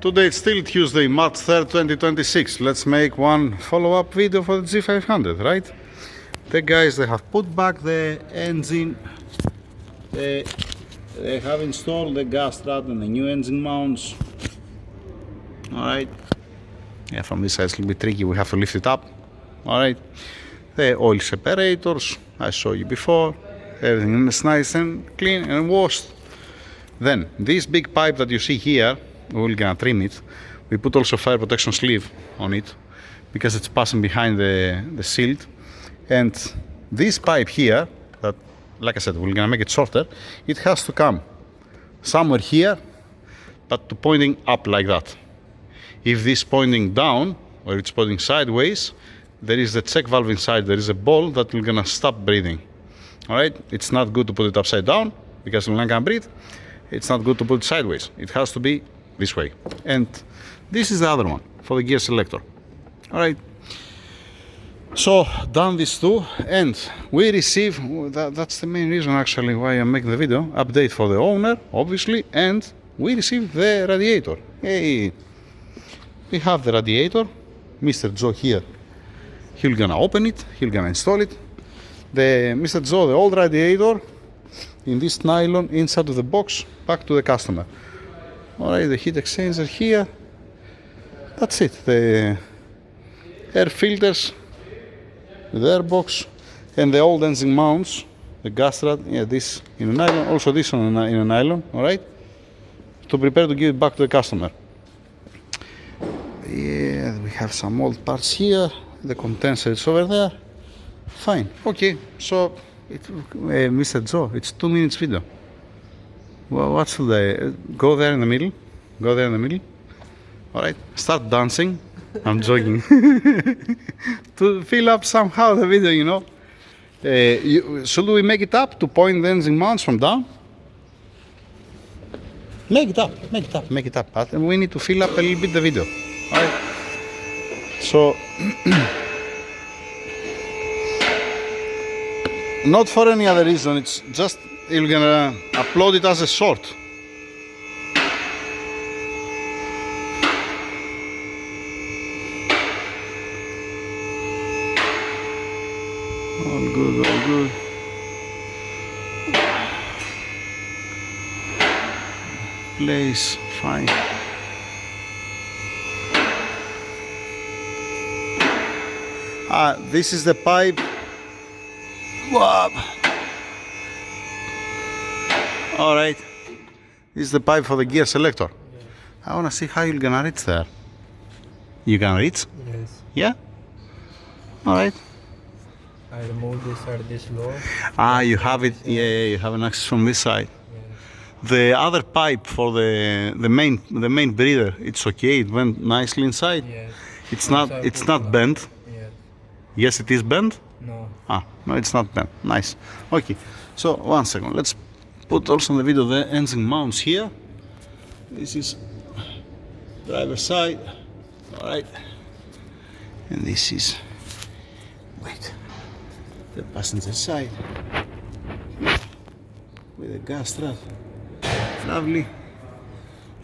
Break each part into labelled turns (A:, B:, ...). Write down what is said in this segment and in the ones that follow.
A: Today it's still Tuesday, March 3rd, 2026. Let's make one follow-up video for the G500, right? The guys, they have put back the engine. They have installed the gas strut and the new engine mounts. Alright. Yeah, from this side it's a little bit tricky, we have to lift it up. Alright. The oil separators, I showed you before. Everything is nice and clean and washed. Then, this big pipe that you see here, we're gonna trim it. We put also fire protection sleeve on it because it's passing behind the shield. And this pipe here, that, like I said, we're gonna make it shorter. It has to come somewhere here, but to pointing up like that. If this pointing down or it's pointing sideways, there is the check valve inside. There is a ball that will gonna stop breathing. All right, it's not good to put it upside down because we're not gonna breathe. It's not good to put it sideways. It has to be this way. And this is the other one for the gear selector. All right. So done these two, and we receive, that's the main reason actually why I'm making the video, update for the owner, obviously, and we received the radiator. Hey, we have the radiator. Mr. Joe here, he's gonna open it, he's gonna install it. The Mr. Joe, the old radiator, in this nylon inside of the box, back to the customer. Alright, the heat exchanger here. That's it. The air filters, the air box, and the old engine mounts, the gas strut. Yeah, this in a nylon, also this in a nylon. Alright, to prepare to give it back to the customer. Yeah, we have some old parts here. The condenser is over there. Fine. Okay. So, Mr. Joe, it's 2 minutes video. Well, what should I go there in the middle? Go there in the middle. All right. Start dancing. I'm joking. To fill up somehow the video, you know. Should we make it up to point the engine mounts from down? Make it up. Make it up. Make it up. But we need to fill up a little bit the video. All right. So. Not for any other reason, it's just you're gonna upload it as a short. All good, all good. Place, fine. This is the pipe. Wow. All right, this is the pipe for the gear selector. Yeah. I want to see how you're gonna reach there. You gonna reach?
B: Yes.
A: Yeah. All right.
B: I remove this at this low.
A: You have it. Yeah, you have an access from this side.
B: Yes.
A: The other pipe for the main breather, it's okay. It went nicely inside.
B: Yes.
A: It's not bent.
B: Yes.
A: Yes, it is bent.
B: No.
A: No, it's not bent. Nice. Okay, so 1 second. Let's put also in the video the engine mounts here. This is driver side. All right. And this is, wait, the passenger side with the gas strut. Lovely.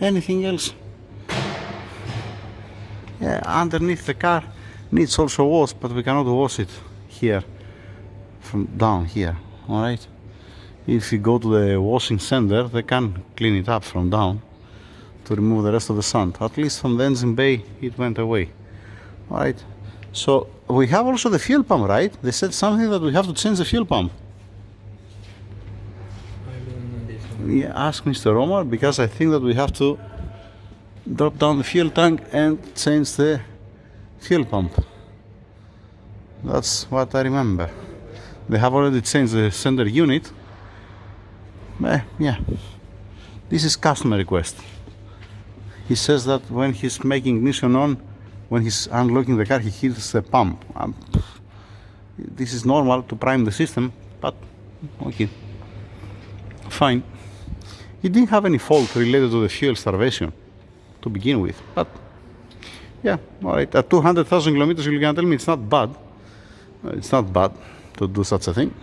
A: Anything else? Yeah, underneath the car needs also wash, but we cannot wash it here from down here. All right, if you go to the washing center, they can clean it up from down to remove the rest of the sand. At least from the engine bay it went away. All right, so we have also the fuel pump, right? They said something that we have to change the fuel pump.
B: I don't know this one.
A: Yeah, ask Mr. Omar, because I think that we have to drop down the fuel tank and change the fuel pump. That's what I remember. They have already changed the center unit. Yeah, this is customer request. He says that when he's making ignition on, when he's unlocking the car, he hits the pump. This is normal to prime the system, but okay, fine. He didn't have any fault related to the fuel starvation to begin with, but yeah, all right. At 200,000 kilometers, you're gonna tell me it's not bad. It's not bad to do such a thing.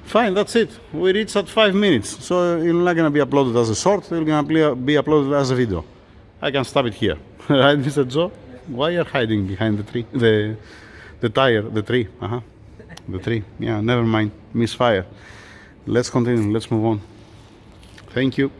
A: Fine, that's it. We reached at 5 minutes, so it's not gonna be uploaded as a short. It's gonna be uploaded as a video. I can stop it here. Right, Mr. Joe? Why are you hiding behind the tree? The tire, the tree. The tree. Yeah, never mind. Misfire. Let's continue. Let's move on. Thank you.